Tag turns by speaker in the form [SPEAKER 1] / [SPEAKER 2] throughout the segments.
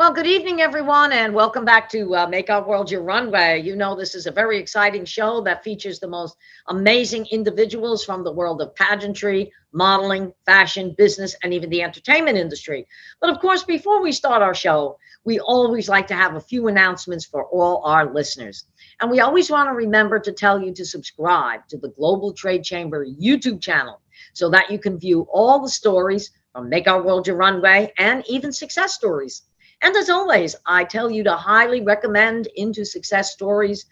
[SPEAKER 1] Well, good evening, everyone, and welcome back to Make Our World Your Runway. You know, this is a very exciting show that features the most amazing individuals from the world of pageantry, modeling, fashion, business, and even the entertainment industry. But of course, before we start our show, we always like to have a few announcements for all our listeners. And we always want to remember to tell you to subscribe to the Global Trade Chamber YouTube channel so that you can view all the stories from Make Our World Your Runway and even success stories. And as always, I tell you to highly recommend Into Success Stories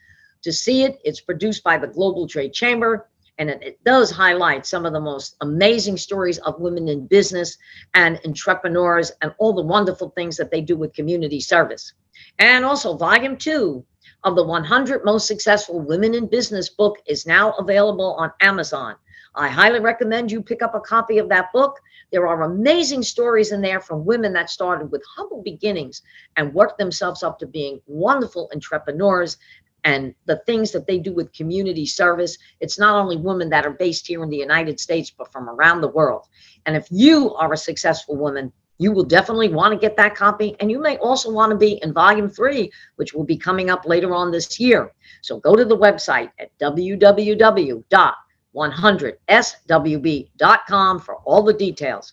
[SPEAKER 1] to see it. It's produced by the Global Trade Chamber, and it does highlight some of the most amazing stories of women in business and entrepreneurs and all the wonderful things that they do with community service. And also, Volume 2 of the 100 Most Successful Women in Business book is now available on Amazon. I highly recommend you pick up a copy of that book. There are amazing stories in there from women that started with humble beginnings and worked themselves up to being wonderful entrepreneurs, and the things that they do with community service. It's not only women that are based here in the United States, but from around the world. And if you are a successful woman, you will definitely want to get that copy. And you may also want to be in Volume 3, which will be coming up later on this year. So go to the website at www.100swb.com for all the details.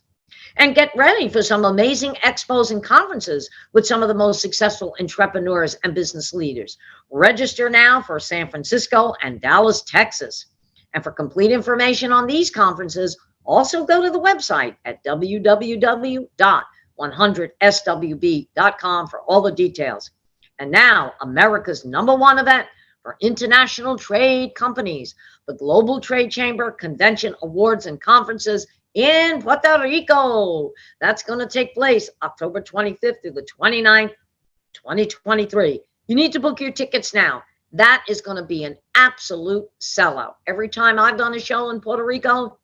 [SPEAKER 1] And get ready for some amazing expos and conferences with some of the most successful entrepreneurs and business leaders. Register now for San Francisco and Dallas, Texas. And for complete information on these conferences, also go to the website at www.100swb.com for all the details. And now, America's #1 event for international trade companies, the Global Trade Chamber Convention Awards and Conferences in Puerto Rico. That's going to take place October 25th through the 29th, 2023. You need to book your tickets now. That is going to be an absolute sellout. Every time I've done a show in Puerto Rico,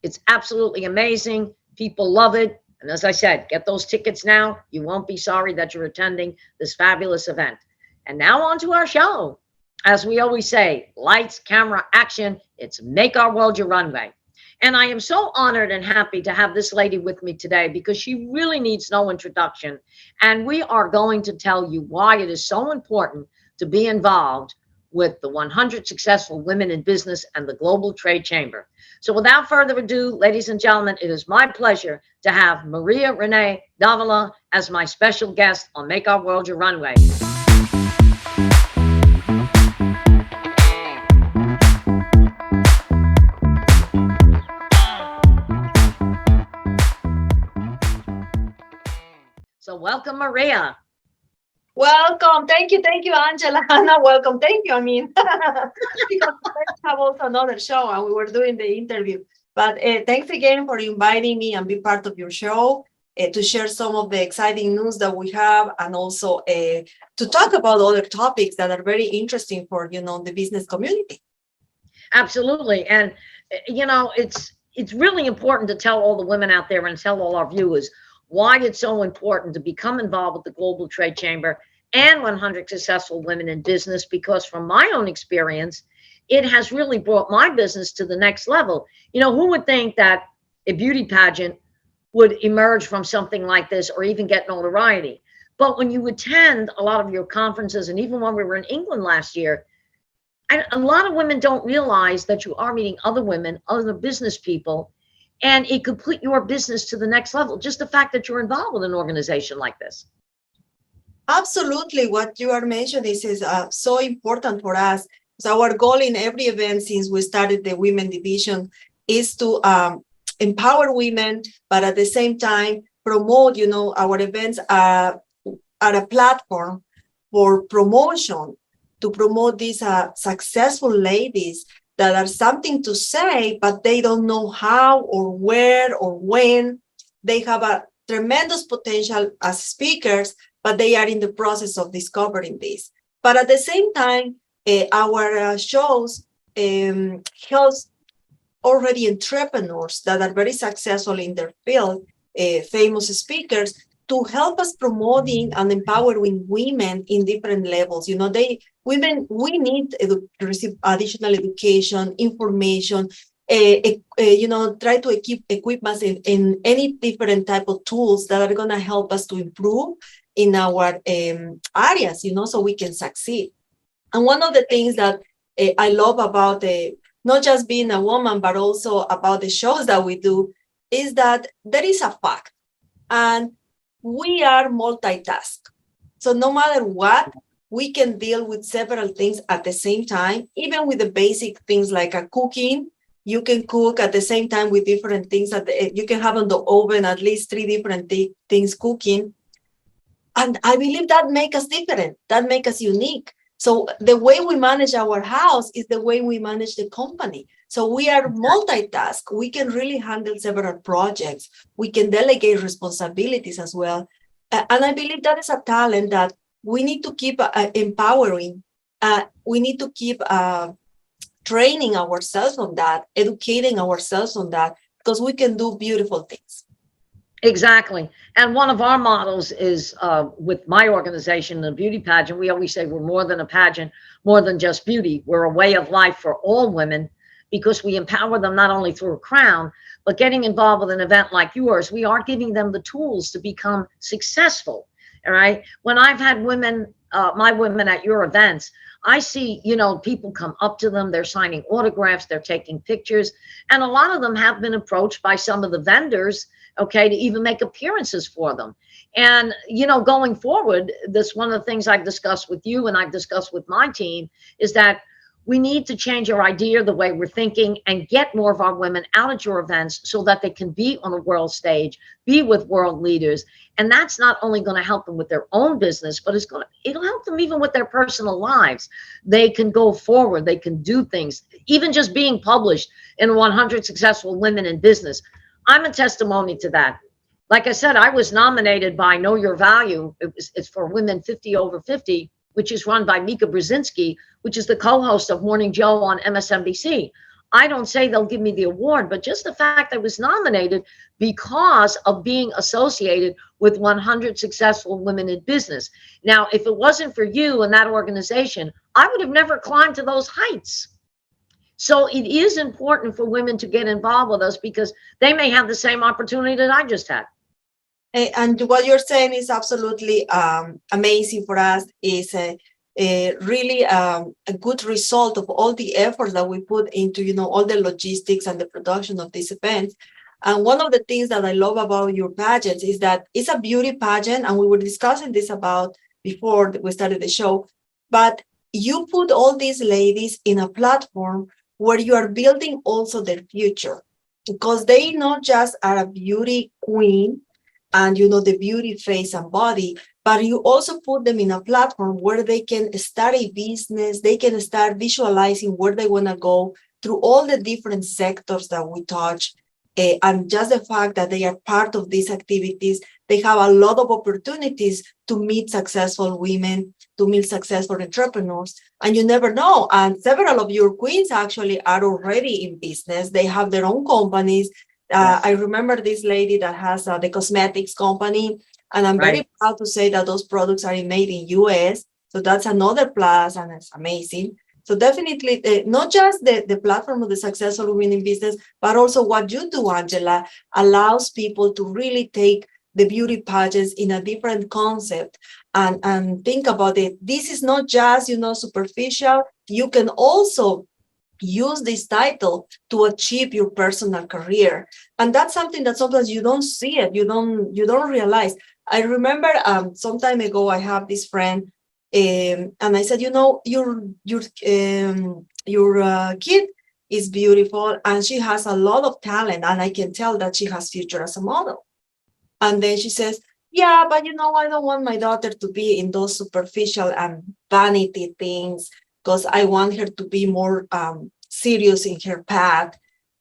[SPEAKER 1] it's absolutely amazing. People love it. And as I said, get those tickets now. You won't be sorry that you're attending this fabulous event. And now on to our show. As we always say, lights, camera, action. It's Make Our World Your Runway. And I am so honored and happy to have this lady with me today because she really needs no introduction. And we are going to tell you why it is so important to be involved with the 100 Successful Women in Business and the Global Trade Chamber. So without further ado, ladies and gentlemen, it is my pleasure to have Maria Renee Davila as my special guest on Make Our World Your Runway. So welcome, Maria.
[SPEAKER 2] Welcome. Thank you, Angela. Anna, welcome. Thank you. I mean, because I have also another show and we were doing the interview. But thanks again for inviting me and be part of your show to share some of the exciting news that we have, and also to talk about other topics that are very interesting for, the business community.
[SPEAKER 1] Absolutely. And, it's really important to tell all the women out there and tell all our viewers why it's so important to become involved with the Global Trade Chamber and 100 Successful Women in Business, because from my own experience, it has really brought my business to the next level. Who would think that a beauty pageant would emerge from something like this or even get notoriety? But when you attend a lot of your conferences, and even when we were in England last year, a lot of women don't realize that you are meeting other women, other business people, and it could put your business to the next level. Just the fact that you're involved with an organization like this.
[SPEAKER 2] Absolutely. What you are mentioning is so important for us. So our goal in every event since we started the women division is to empower women, but at the same time promote, our events are a platform for promotion, to promote these successful ladies that are something to say, but they don't know how or where or when. They have a tremendous potential as speakers, but they are in the process of discovering this. But at the same time, our shows help already entrepreneurs that are very successful in their field, famous speakers, to help us promoting and empowering women in different levels. We need to receive additional education, information, try to equip us in any different type of tools that are going to help us to improve in our areas, so we can succeed. And one of the things that I love about not just being a woman, but also about the shows that we do, is that there is a fact, and we are multitask. So no matter what, we can deal with several things at the same time, even with the basic things like a cooking. You can cook at the same time with different things that you can have on the oven, at least 3 different things cooking. And I believe that makes us different, that makes us unique. So the way we manage our house is the way we manage the company. So we are multitask. We can really handle several projects. We can delegate responsibilities as well. And I believe that is a talent that we need to keep empowering. We need to keep training ourselves on that, educating ourselves on that, because we can do beautiful things.
[SPEAKER 1] Exactly. And one of our models is with my organization, the beauty pageant, we always say we're more than a pageant, more than just beauty. We're a way of life for all women, because we empower them not only through a crown, but getting involved with an event like yours, we are giving them the tools to become successful. All right. When I've had women, my women at your events, I see, people come up to them, they're signing autographs, they're taking pictures. And a lot of them have been approached by some of the vendors, okay, to even make appearances for them. And, going forward, this one of the things I've discussed with you and I've discussed with my team is that we need to change our idea, the way we're thinking, and get more of our women out at your events so that they can be on a world stage, be with world leaders. And that's not only going to help them with their own business, but it'll help them even with their personal lives. They can go forward, they can do things, even just being published in 100 Successful Women in Business. I'm a testimony to that. Like I said, I was nominated by Know Your Value. It's for women 50 over 50, which is run by Mika Brzezinski, which is the co-host of Morning Joe on MSNBC. I don't say they'll give me the award, but just the fact I was nominated because of being associated with 100 Successful Women in Business. Now, if it wasn't for you and that organization, I would have never climbed to those heights. So it is important for women to get involved with us because they may have the same opportunity that I just had.
[SPEAKER 2] And what you're saying is absolutely amazing for us. Is really a good result of all the efforts that we put into, all the logistics and the production of these events. And one of the things that I love about your pageants is that it's a beauty pageant, and we were discussing this about before we started the show, but you put all these ladies in a platform where you are building also their future, because they not just are a beauty queen and the beauty face and body, but you also put them in a platform where they can start a business, they can start visualizing where they want to go through all the different sectors that we touch. And just the fact that they are part of these activities, they have a lot of opportunities to meet successful women, to meet successful entrepreneurs. And you never know. And several of your queens actually are already in business. They have their own companies. I remember this lady that has the cosmetics company, and I'm very proud to say that those products are made in US. So that's another plus, and it's amazing. So definitely not just the platform of the Successful Women in Business, but also what you do, Angela, allows people to really take the beauty pageants in a different concept and think about it. This is not just, superficial. You can also use this title to achieve your personal career, and that's something that sometimes you don't see it, you don't realize. I remember some time ago I have this friend, and I said, your kid is beautiful and she has a lot of talent, and I can tell that she has future as a model. And then she says, yeah, but I don't want my daughter to be in those superficial and vanity things, because I want her to be more serious in her path.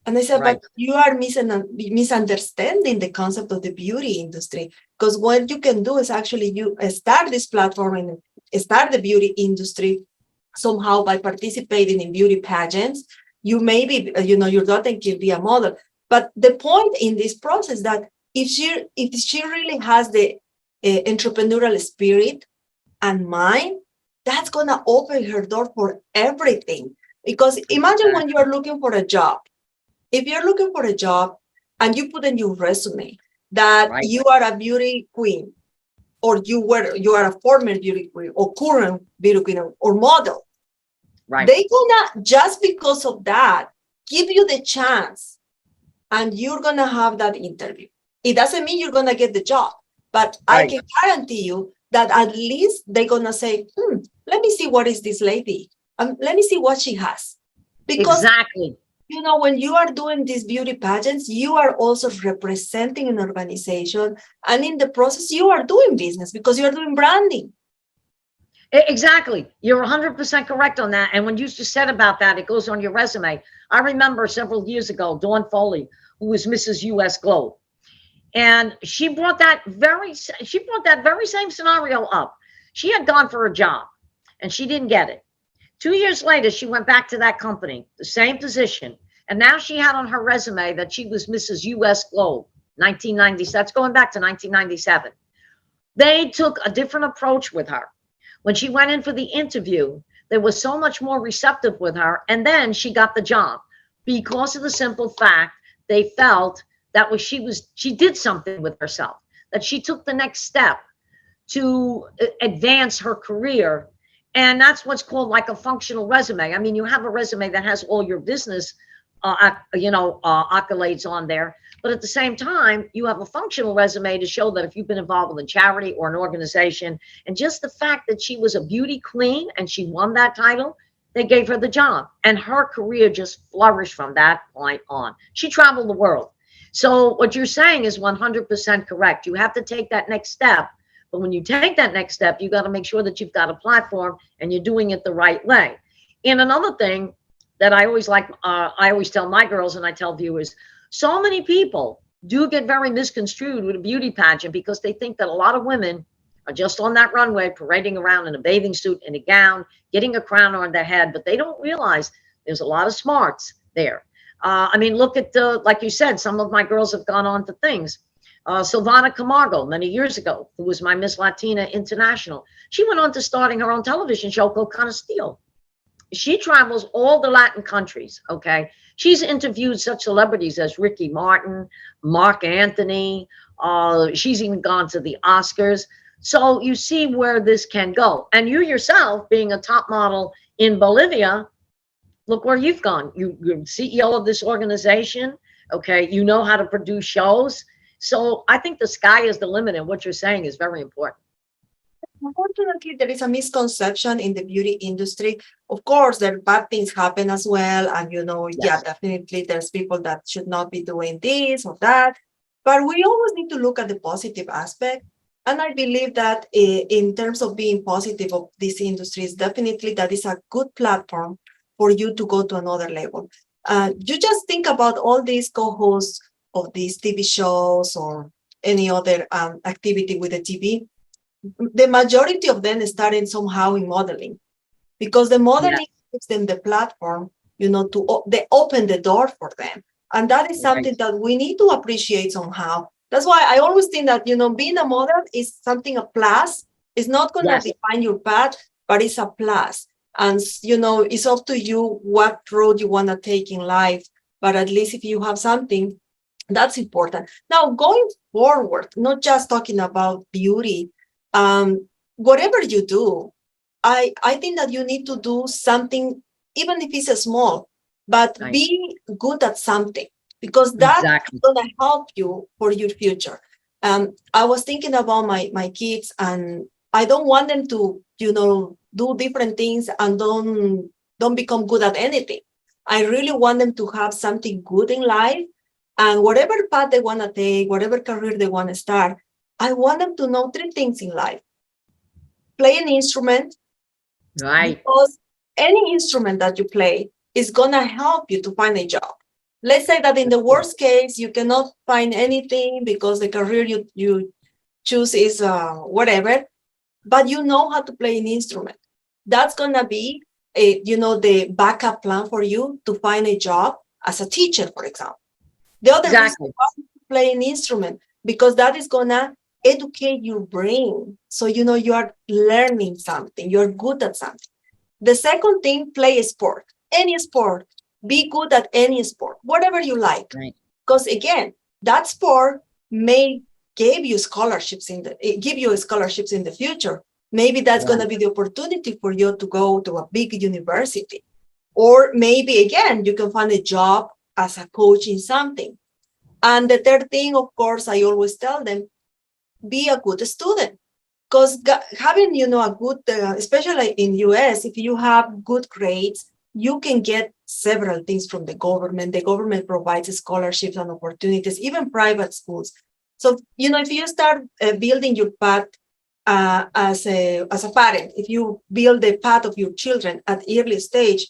[SPEAKER 2] And I said, but you are misunderstanding the concept of the beauty industry, because what you can do is actually you start this platform and start the beauty industry somehow by participating in beauty pageants. You maybe, your daughter can be a model. But the point in this process that if she really has the entrepreneurial spirit and mind, that's going to open her door for everything. Because imagine when you are looking for a job. If you're looking for a job and you put in your resume that you are a beauty queen, or you are a former beauty queen or current beauty queen or model.
[SPEAKER 1] Right.
[SPEAKER 2] They gonna, just because of that, give you the chance, and you're gonna have that interview. It doesn't mean you're gonna get the job, but I can guarantee you that at least they're gonna say, let me see what is this lady. Let me see what she has. Because
[SPEAKER 1] exactly,
[SPEAKER 2] you know, when you are doing these beauty pageants, you are also representing an organization, and in the process, you are doing business because you are doing branding.
[SPEAKER 1] Exactly. You're 100% correct on that. And when you just said about that, it goes on your resume. I remember several years ago, Dawn Foley, who was Mrs. US Globe, and she brought that very same scenario up. She had gone for a job and she didn't get it. 2 years later, she went back to that company, the same position, and now she had on her resume that she was Mrs. US Globe, 1990. That's going back to 1997. They took a different approach with her. When she went in for the interview, they were so much more receptive with her, and then she got the job because of the simple fact they felt that she did something with herself, that she took the next step to advance her career. And that's what's called like a functional resume. I mean, you have a resume that has all your business accolades on there, but at the same time, you have a functional resume to show that if you've been involved with a charity or an organization, and just the fact that she was a beauty queen and she won that title, they gave her the job, and her career just flourished from that point on. She traveled the world. So what you're saying is 100% correct. You have to take that next step. But when you take that next step, you got to make sure that you've got a platform and you're doing it the right way. And another thing that I always I always tell my girls and I tell viewers, so many people do get very misconstrued with a beauty pageant because they think that a lot of women are just on that runway parading around in a bathing suit and a gown, getting a crown on their head, but they don't realize there's a lot of smarts there. I mean, look at like you said, some of my girls have gone on to things. Silvana Camargo, many years ago, who was my Miss Latina International, she went on to starting her own television show called 𝐏𝐚𝐠𝐞𝐬. She travels all the Latin countries, okay? She's interviewed such celebrities as Ricky Martin, Mark Anthony. She's even gone to the Oscars. So you see where this can go. And you yourself, being a top model in Bolivia, look where you've gone. You're CEO of this organization, okay? You know how to produce shows. So I think the sky is the limit, and what you're saying is very important.
[SPEAKER 2] Unfortunately, there is a misconception in the beauty industry. Of course, there bad things happen as well. And, you know, yeah, definitely there's people that should not be doing this or that. But we always need to look at the positive aspect. And I believe that in terms of being positive of this industry, is definitely that is a good platform for you to go to another level. You just think about all these co-hosts of these TV shows or any other activity with the TV. The majority of them started somehow in modeling, because the modeling gives them the platform, you know, they open the door for them. And that is something that we need to appreciate somehow. That's why I always think that, you know, being a model is something, a plus. It's not going to define your path, but it's a plus. And, you know, it's up to you what road you want to take in life. But at least if you have something, that's important. Now, going forward, not just talking about beauty, whatever you do, I think that you need to do something, even if it's small, but be good at something, because that's going to help you for your future. I was thinking about my kids, and I don't want them to, you know, do different things and don't become good at anything. I really want them to have something good in life, and whatever path they want to take, whatever career they want to start, I want them to know 3 things in life. Play an instrument, because any instrument that you play is going to help you to find a job. Let's say that in the worst case, you cannot find anything because the career you choose is whatever, but you know how to play an instrument. That's going to be, you know, the backup plan for you to find a job as a teacher, for example. The other reason why you play an instrument, because that is going to educate your brain. So, you know, you are learning something, you're good at something. The second thing, play a sport, any sport, be good at any sport, whatever you like. Because again, that sport may give you scholarships in the future. Maybe that's going to be the opportunity for you to go to a big university. Or maybe, again, you can find a job as a coach in something. And the third thing, of course, I always tell them, be a good student. Because having, a good, especially in US, if you have good grades, you can get several things from the government. The government provides scholarships and opportunities, even private schools. So, if you start building your path as a parent, if you build the path of your children at early stage,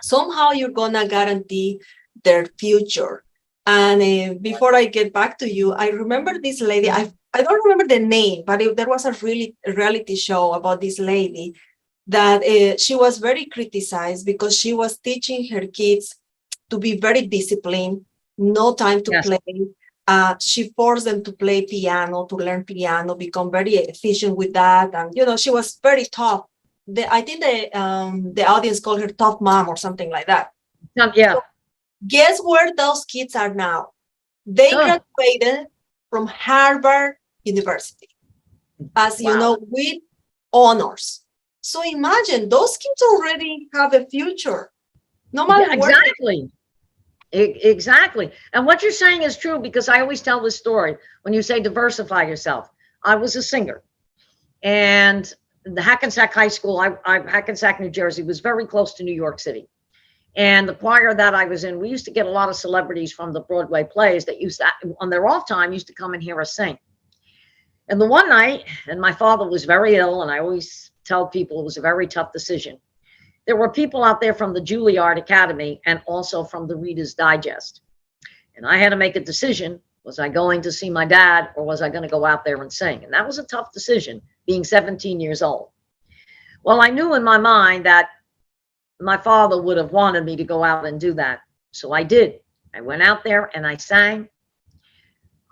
[SPEAKER 2] somehow you're going to guarantee their future. And before I get back to you, I remember this lady, I don't remember the name, but there was a reality show about this lady that she was very criticized because she was teaching her kids to be very disciplined, no time to play. She forced them to play piano, to learn piano, become very efficient with that. And, she was very tough. I think the audience called her tough mom or something like that.
[SPEAKER 1] Yeah.
[SPEAKER 2] So guess where those kids are now? They graduated from Harvard University, as you know, with honors. So imagine those kids already have a future. No matter
[SPEAKER 1] exactly. Exactly. And what you're saying is true, because I always tell this story when you say diversify yourself. I was a singer, and the 𝐏𝐚𝐠𝐞𝐬 High School, 𝐏𝐚𝐠𝐞𝐬, New Jersey, was very close to New York City. And the choir that I was in, we used to get a lot of celebrities from the Broadway plays that used to, on their off time, used to come and hear us sing. And the one night, and my father was very ill, and I always tell people it was a very tough decision. There were people out there from the Juilliard Academy and also from the Reader's Digest. And I had to make a decision. Was I going to see my dad, or was I going to go out there and sing? And that was a tough decision, being 17 years old. Well, I knew in my mind that my father would have wanted me to go out and do that. So I did. I went out there and I sang.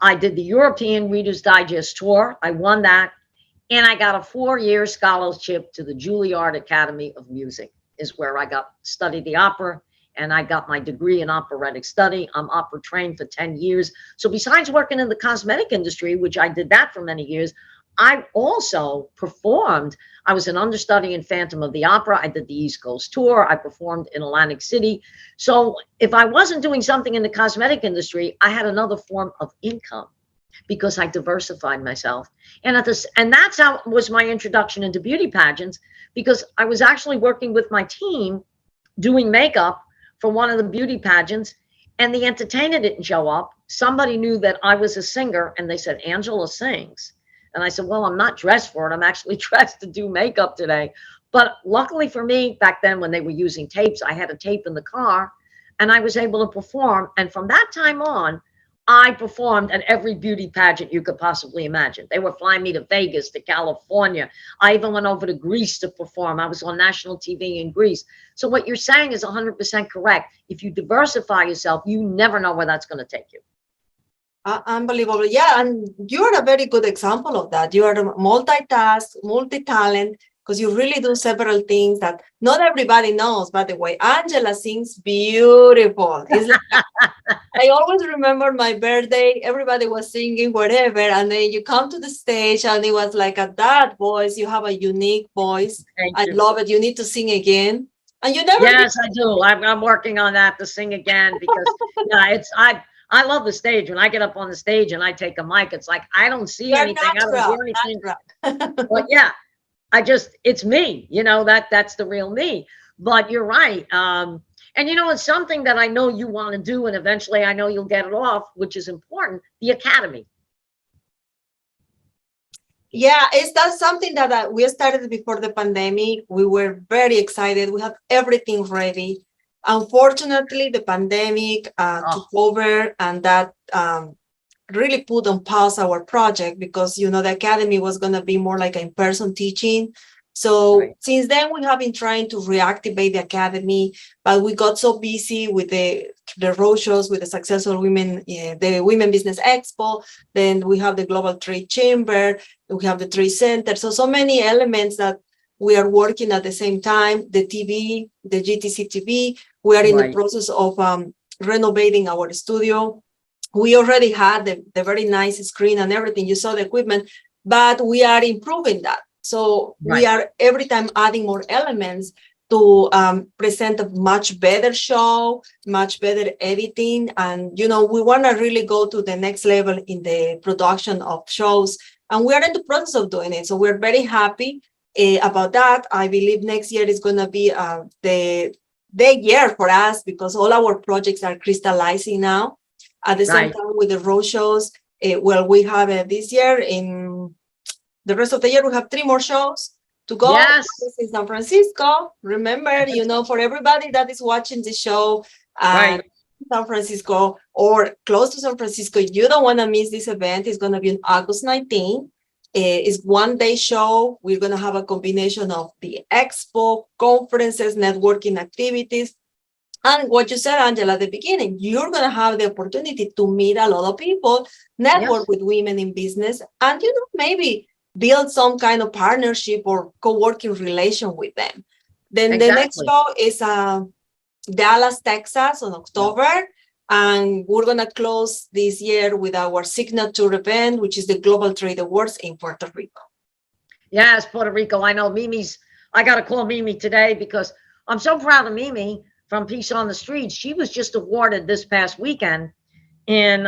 [SPEAKER 1] I did the European Reader's Digest tour. I won that. And I got a 4-year scholarship to the Juilliard Academy of Music, is where I studied the opera, and I got my degree in operatic study. I'm opera trained for 10 years. So besides working in the cosmetic industry, which I did that for many years, I also performed. I was an understudy in Phantom of the Opera. I did the East Coast tour. I performed in Atlantic City. So if I wasn't doing something in the cosmetic industry, I had another form of income because I diversified myself. And that's how was my introduction into beauty pageants, because I was actually working with my team doing makeup for one of the beauty pageants, and the entertainer didn't show up. Somebody knew that I was a singer, and they said, Angela sings. And I said, well, I'm not dressed for it. I'm actually dressed to do makeup today. But luckily for me, back then when they were using tapes, I had a tape in the car and I was able to perform. And from that time on, I performed at every beauty pageant you could possibly imagine. They were flying me to Vegas, to California. I even went over to Greece to perform. I was on national TV in Greece. So what you're saying is 100% correct. If you diversify yourself, you never know where that's going to take you.
[SPEAKER 2] Unbelievable. Yeah, and you're a very good example of that. You are a multitask, multi-talent, because you really do several things that not everybody knows. By the way, Angela sings beautiful. I always remember my birthday, everybody was singing whatever, and then you come to the stage and it was like, at that voice, you have a unique voice. I love it. You need to sing again. And you never
[SPEAKER 1] Yes, I do. I'm working on that to sing again, because I love the stage. When I get up on the stage and I take a mic, it's like I don't see anything. I don't hear anything. But yeah, it's me, that's the real me. But you're right. And it's something that I know you want to do, and eventually I know you'll get it off, which is important, the academy.
[SPEAKER 2] Yeah, that's something that we started before the pandemic. We were very excited. We have everything ready. Unfortunately, the pandemic took over, and that really put on pause our project, because, the academy was going to be more like in-person teaching. So since then, we have been trying to reactivate the academy, but we got so busy with the roadshows, with the Successful Women, the Women Business Expo. Then we have the Global Trade Chamber. We have the Trade Center. So many elements that we are working at the same time. The TV, the GTC TV. We are in the process of renovating our studio. we already had the very nice screen and everything. You saw the equipment, but we are improving that. So we are every time adding more elements to present a much better show, much better editing. And, you know, we want to really go to the next level in the production of shows. And we are in the process of doing it. So we're very happy about that. I believe next year is going to be the year for us, because all our projects are crystallizing now. At the same time with the road shows, well, we have this year, in the rest of the year, we have 3 more shows to go.
[SPEAKER 1] Yes.
[SPEAKER 2] This is San Francisco. Remember, you know, for everybody that is watching the show, San Francisco or close to San Francisco, you don't want to miss this event. It's going to be on August 19th. It's one-day show. We're going to have a combination of the expo, conferences, networking activities. And what you said, Angela, at the beginning, you're going to have the opportunity to meet a lot of people, network with women in business, and, you know, maybe build some kind of partnership or co-working relation with them. Then the next show is Dallas, Texas on October. And we're going to close this year with our signature event, which is the Global Trade Awards in Puerto Rico.
[SPEAKER 1] Yes, Puerto Rico. I know I got to call Mimi today, because I'm so proud of Mimi from Peace on the Streets. She was just awarded this past weekend in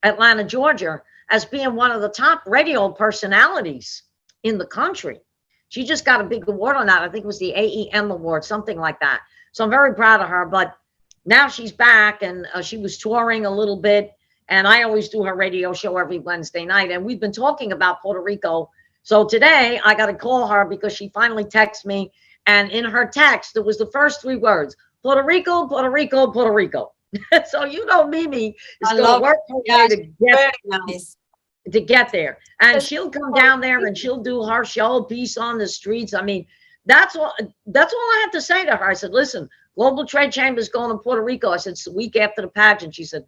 [SPEAKER 1] Atlanta, Georgia, as being one of the top radio personalities in the country. She just got a big award on that. I think it was the AEM award, something like that. So I'm very proud of her. But now she's back, and she was touring a little bit. And I always do her radio show every Wednesday night. And we've been talking about Puerto Rico. So today I got to call her, because she finally texted me. And in her text, it was the first 3 words: Puerto Rico, Puerto Rico, Puerto Rico. So, you know, Mimi is going to work her way to get there. And she'll come down there and she'll do her show, Peace on the Streets. I mean, that's all I had to say to her. I said, listen, Global Trade Chamber is going to Puerto Rico. I said, it's the week after the pageant. She said,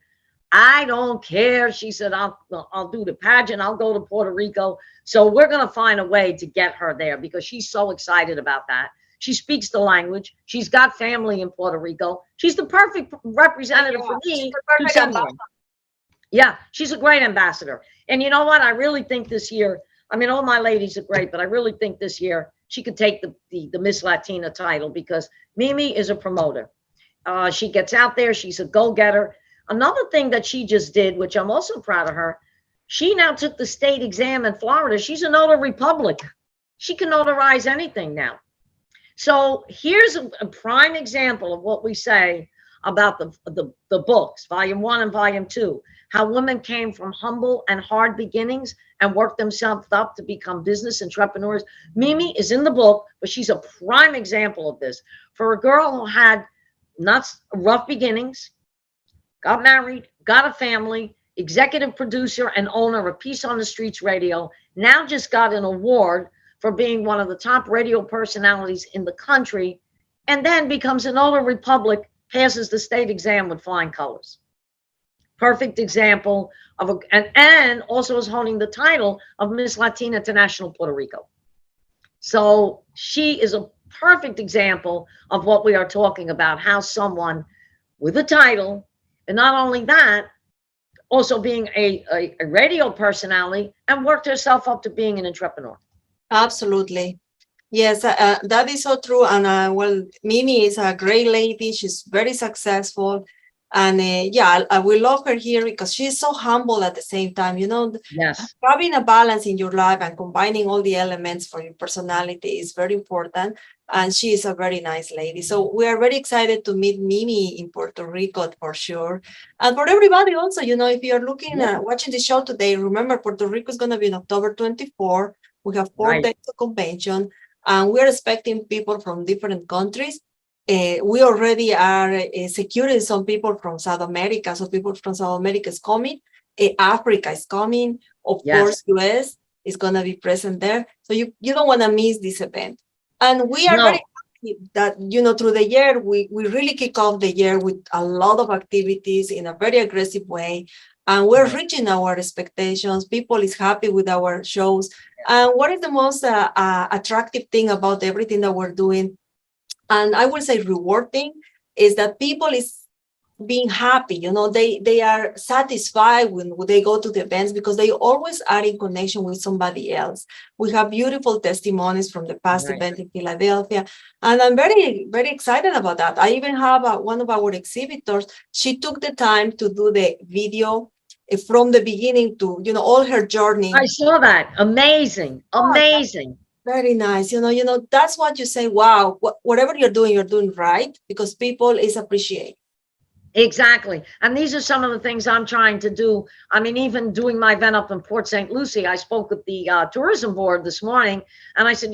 [SPEAKER 1] I don't care. She said, I'll do the pageant. I'll go to Puerto Rico. So we're going to find a way to get her there, because she's so excited about that. She speaks the language. She's got family in Puerto Rico. She's the perfect representative for me. Yeah, she's a great ambassador. And you know what? I really think this year, I mean, all my ladies are great, but I really think this year she could take the Miss Latina title, because Mimi is a promoter. She gets out there. She's a go-getter. Another thing that she just did, which I'm also proud of her, she now took the state exam in Florida. She's a notary public. She can notarize anything now. So here's a prime example of what we say about the books, volume 1 and volume 2, how women came from humble and hard beginnings and worked themselves up to become business entrepreneurs. Mimi is in the book, but she's a prime example of this. For a girl who had not rough beginnings, got married, got a family, executive producer and owner of Peace on the Streets Radio, now just got an award for being one of the top radio personalities in the country, and then becomes an Notary Republic, passes the state exam with flying colors. Perfect example of and also is holding the title of Miss Latina International Puerto Rico. So she is a perfect example of what we are talking about, how someone with a title, and not only that, also being a radio personality, and worked herself up to being an entrepreneur.
[SPEAKER 2] Absolutely. Yes, that is so true. And well, Mimi is a great lady. She's very successful. And we love her here because she's so humble at the same time. You know, having a balance in your life and combining all the elements for your personality is very important. And she is a very nice lady. So we are very excited to meet Mimi in Puerto Rico for sure. And for everybody also, you know, if you're looking at watching the show today, remember Puerto Rico is going to be on October 24. We have 4 days of convention, and we're expecting people from different countries. We already are securing some people from South America. So people from South America is coming. Africa is coming. Of course, US is going to be present there. So you don't want to miss this event. And we are very happy that, you know, through the year, we really kick off the year with a lot of activities in a very aggressive way. And we're reaching our expectations. People is happy with our shows. And what is the most attractive thing about everything that we're doing, and I will say rewarding, is that people is being happy. They are satisfied when they go to the events because they always are in connection with somebody else. We have beautiful testimonies from the past
[SPEAKER 1] Right.
[SPEAKER 2] event in Philadelphia, and I'm very, very excited about that. I even have one of our exhibitors. She took the time to do the video from the beginning to, all her journey.
[SPEAKER 1] I saw that. Amazing. Amazing.
[SPEAKER 2] Very nice. That's what you say. Wow, whatever you're doing right, because people is appreciate.
[SPEAKER 1] Exactly. And these are some of the things I'm trying to do. I mean, even doing my event up in Port St. Lucie, I spoke with the tourism board this morning, and I said,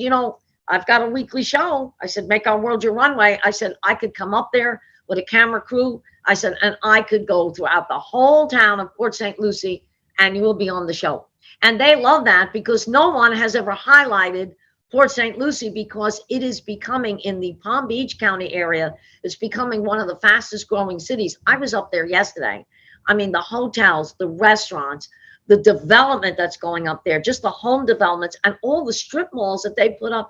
[SPEAKER 1] I've got a weekly show. I said, Make Our World Your Runway. I said, I could come up there with a camera crew. I said, and I could go throughout the whole town of Port St. Lucie, and you will be on the show. And they love that because no one has ever highlighted Port St. Lucie, because it is becoming, in the Palm Beach County area, it's becoming one of the fastest growing cities. I was up there yesterday. I mean, the hotels, the restaurants, the development that's going up there, just the home developments and all the strip malls that they put up.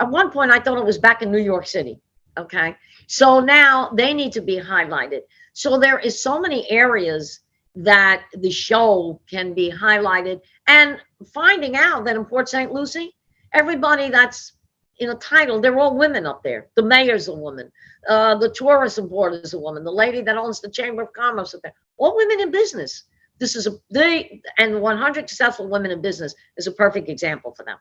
[SPEAKER 1] At one point, I thought it was back in New York City. Okay. So now they need to be highlighted. So there is so many areas that the show can be highlighted, and finding out that in Port St. Lucie, everybody that's in a title, they're all women up there. The mayor's a woman. The tourism board is a woman. The lady that owns the Chamber of Commerce up there, all women in business. This is and 100 Successful Women in Business is a perfect example for them.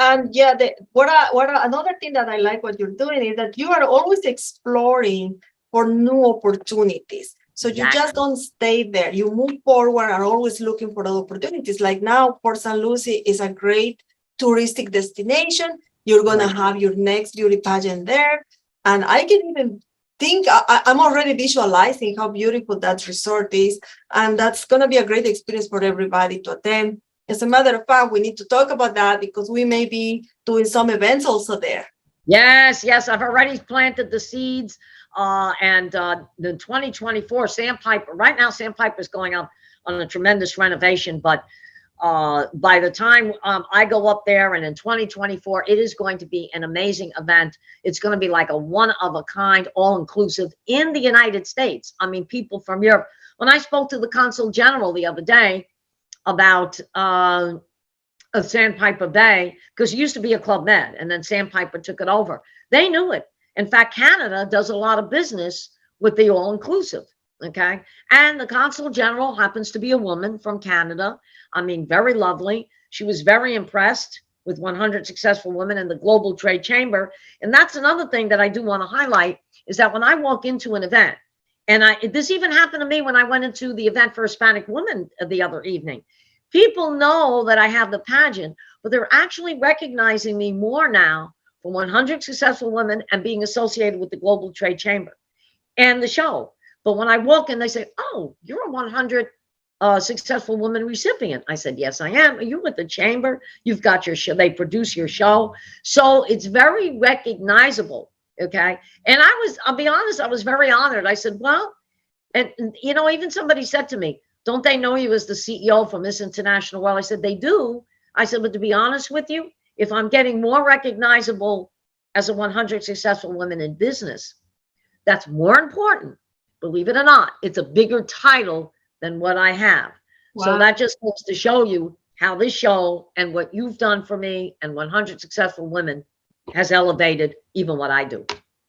[SPEAKER 2] And yeah, another thing that I like what you're doing is that you are always exploring for new opportunities. So you just don't stay there. You move forward and always looking for other opportunities. Like now, Port St. Lucie is a great touristic destination. You're going to have your next beauty pageant there. And I can even think, I'm already visualizing how beautiful that resort is. And that's going to be a great experience for everybody to attend. As a matter of fact, we need to talk about that because we may be doing some events also there.
[SPEAKER 1] Yes, I've already planted the seeds. And the 2024 Sandpiper, right now, Sandpiper is going up on a tremendous renovation. But by the time I go up there, and in 2024, it is going to be an amazing event. It's going to be like a one-of-a-kind, all-inclusive in the United States. I mean, people from Europe. When I spoke to the Consul General the other day about Sandpiper Bay, because it used to be a Club Med, and then Sandpiper took it over. They knew it. In fact, Canada does a lot of business with the all-inclusive, okay? And the Consul General happens to be a woman from Canada. I mean, very lovely. She was very impressed with 100 Successful Women in the Global Trade Chamber. And that's another thing that I do want to highlight, is that when I walk into an event, and this even happened to me when I went into the event for Hispanic women the other evening. People know that I have the pageant, but they're actually recognizing me more now for 100 Successful Women and being associated with the Global Trade Chamber and the show. But when I walk in, they say, "Oh, you're a 100 Successful Woman recipient." I said, "Yes, I am." "Are you with the chamber? You've got your show. They produce your show." So it's very recognizable. Okay. And I'll be honest, I was very honored. I said, well, and even somebody said to me, "Don't they know you as the CEO for Miss International World?" I said, "They do." I said, "But to be honest with you, if I'm getting more recognizable as a 100 Successful Women in Business, that's more important. Believe it or not, it's a bigger title than what I have." Wow. So that just goes to show you how this show and what you've done for me and 100 Successful Women has elevated even what I do.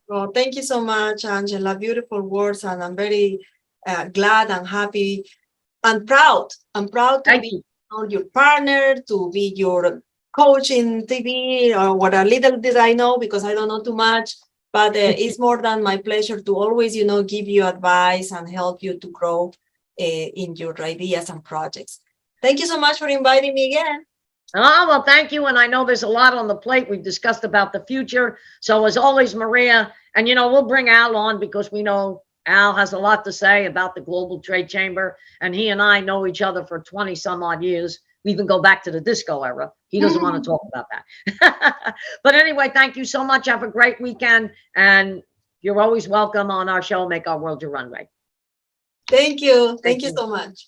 [SPEAKER 2] Well, thank you so much, Angela. Beautiful words, and I'm very glad and happy and proud. I'm proud to be your partner, to be your coach in TV, or what a little did I know, because I don't know too much. But it's more than my pleasure to always, give you advice and help you to grow in your ideas and projects. Thank you so much for inviting me again.
[SPEAKER 1] Oh, well, thank you. And I know there's a lot on the plate. We've discussed about the future. So as always, Maria, and we'll bring Al on because we know Al has a lot to say about the Global Trade Chamber. And he and I know each other for 20 some odd years. We even go back to the disco era. He doesn't want to talk about that. But anyway, thank you so much. Have a great weekend. And you're always welcome on our show, Make Our World Your Runway.
[SPEAKER 2] Thank you. Thank you so much.